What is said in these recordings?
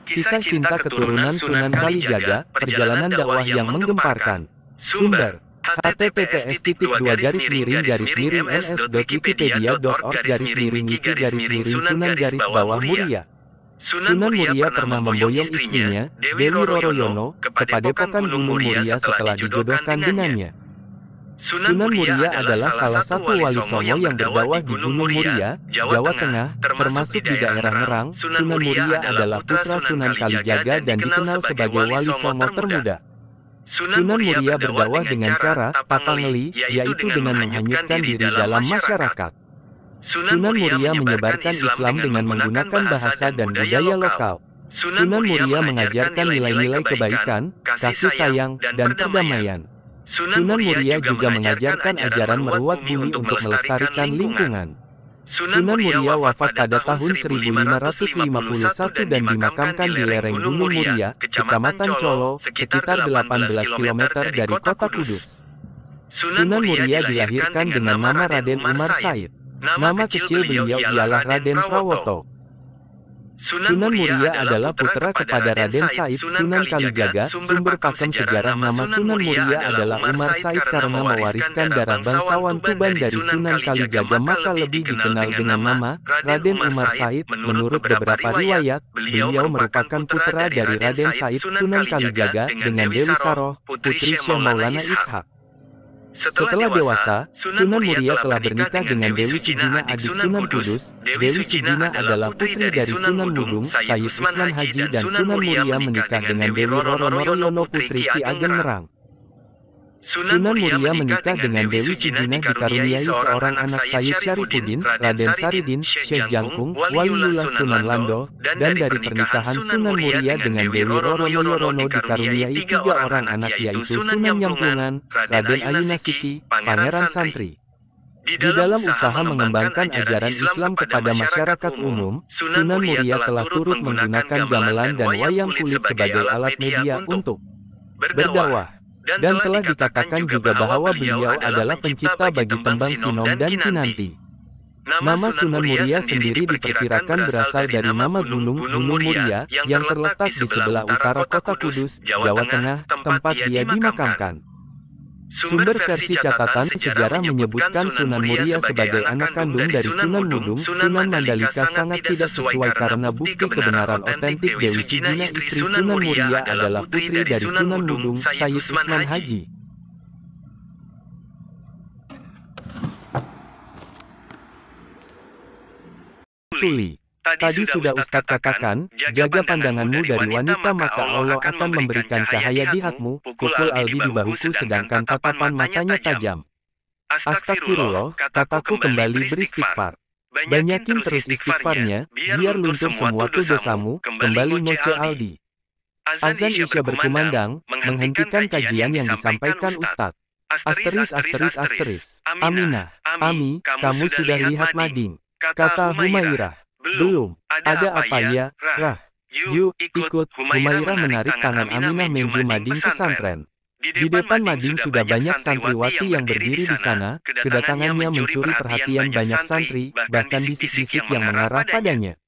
Kisah cinta keturunan Sunan Kalijaga, perjalanan dakwah yang menggemparkan. Sumber https://ms.wikipedia.org/ms/wiki-Sunan-Muria. Sunan Muria pernah memboyong istrinya, Dewi Roroyono, ke padepokan Gunung Muria setelah dijodohkan dengannya. Sunan Muria adalah salah satu wali songo yang berdakwah di Gunung Muria, Jawa Tengah, termasuk di daerah Ngerang. Sunan Muria adalah putra Sunan Kalijaga dan dikenal sebagai wali songo termuda. Sunan Muria berdakwah dengan cara tapangeli, yaitu dengan menghanyutkan diri dalam masyarakat. Sunan Muria menyebarkan Islam dengan menggunakan bahasa dan budaya lokal. Sunan Muria mengajarkan nilai-nilai kebaikan, kasih sayang, dan perdamaian. Sunan Muria juga mengajarkan ajaran merawat bumi untuk melestarikan lingkungan. Sunan Muria wafat pada tahun 1551 dan dimakamkan di lereng Gunung Muria, Kecamatan Colo, sekitar 18 km dari kota Kudus. Sunan Muria dilahirkan dengan nama Raden Umar Said. Nama kecil beliau ialah Raden Prawoto. Sunan Muria adalah putra kepada Raden Said Sunan Kalijaga. Sumber pakem sejarah nama Sunan Muria adalah Umar Said karena mewariskan darah bangsawan Tuban dari Sunan Kalijaga, maka lebih dikenal dengan nama Raden Umar Said. Menurut beberapa riwayat, beliau merupakan putra dari Raden Said Sunan Kalijaga dengan Dewi Saroh, putri Syekh Maulana Ishak. Setelah dewasa, Sunan Muria telah bernikah dengan Dewi Sijina, adik Sunan Kudus. Dewi Sijina adalah putri dari Sunan Mudung, Sayyid Usman Haji, dan Sunan Muria menikah dengan Dewi Roroyono, putri Ki Ageng Ngerang. Sunan Muria menikah dengan Dewi Sijina dikaruniai seorang anak, Sayyid Syarifuddin, Raden Saridin, Syekh Jangkung, Waliullah Sunan Lando, dan dari pernikahan Sunan Muria dengan Dewi Roroyono dikaruniai 3 orang anak, yaitu Sunan Nyamplungan, Raden Ayunasiki, Pangeran Santri. Di dalam usaha mengembangkan ajaran Islam kepada masyarakat umum, Sunan Muria telah turut menggunakan gamelan dan wayang kulit sebagai alat media untuk berdakwah. Dan telah dikatakan juga bahwa beliau adalah pencipta bagi tembang Sinom dan Kinanti. Nama Sunan Muria sendiri diperkirakan berasal dari nama Gunung Muria yang terletak di sebelah utara kota Kudus, Jawa Tengah, tempat dia dimakamkan. Sumber versi catatan sejarah menyebutkan Sunan Muria sebagai anak kandung dari Sunan Mudung. Sunan Mandalika sangat tidak sesuai karena bukti kebenaran otentik Dewi Sijina istri Sunan Muria adalah putri dari Sunan Mudung, Sayyid Usman Haji. Tuli. Tadi sudah Ustadz katakan, jaga pandanganmu dari wanita maka Allah akan memberikan cahaya di hatimu. Pukul Aldi di bahuku sedangkan tatapan matanya tajam. Astagfirullah, kataku kembali beristighfar. Banyakin terus istighfarnya, biar luntur semua dosamu. Kembali ngoceh Aldi. Azan Isya berkumandang, menghentikan kajian yang disampaikan Ustadz. Asteris. Aminah, Ami, kamu sudah lihat mading? Kata Humairah. Belum. Ada apa ya, Rah? Yuk, ikut. Humairah menarik tangan Aminah menuju mading pesantren. Di depan mading sudah banyak santriwati yang berdiri di sana. Kedatangannya mencuri perhatian banyak santri, bahkan bisik-bisik yang mengarah padanya.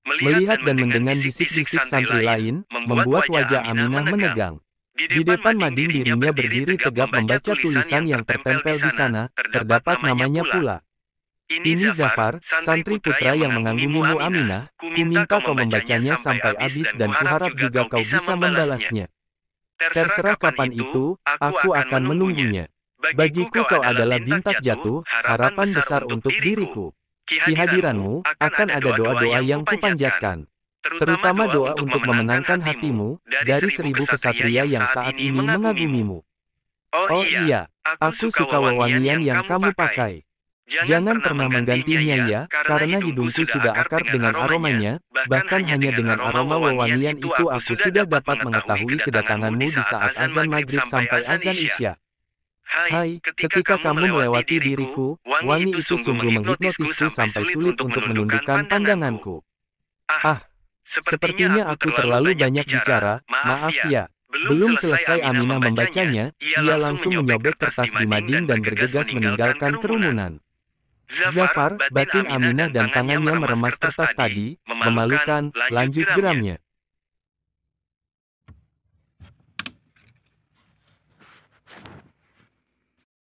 Melihat dan mendengar bisik-bisik santri lain, membuat wajah Aminah menegang. Di depan mading dirinya berdiri tegap membaca tulisan yang tertempel di sana, terdapat namanya pula. Ini Zafar, santri putra yang mengagumi Aminah, ku minta kau membacanya sampai habis dan kuharap juga kau bisa membalasnya. Terserah kapan itu, aku akan menunggunya. Bagiku kau adalah bintang jatuh, harapan besar untuk diriku. Kehadiranmu, akan ada doa-doa yang kupanjatkan. Terutama doa untuk memenangkan hatimu, dari 1000 kesatria yang saat ini mengagumimu. Oh iya, aku suka wewangian yang kamu pakai. Jangan pernah menggantinya ya, karena hidungku sudah akar dengan aromanya, bahkan hanya dengan aroma wewangian itu aku sudah dapat mengetahui kedatanganmu di saat azan maghrib sampai azan isya. Hai, ketika kamu melewati diriku, wangi itu sungguh menghipnotisku sampai sulit untuk menundukkan pandanganku. Sepertinya aku terlalu banyak bicara, maaf ya. Belum selesai Aminah membacanya, ia langsung menyobek kertas di mading dan bergegas meninggalkan kerumunan. Zafar, batin Aminah dan tangannya meremas kertas tadi, memalukan, lanjut geramnya.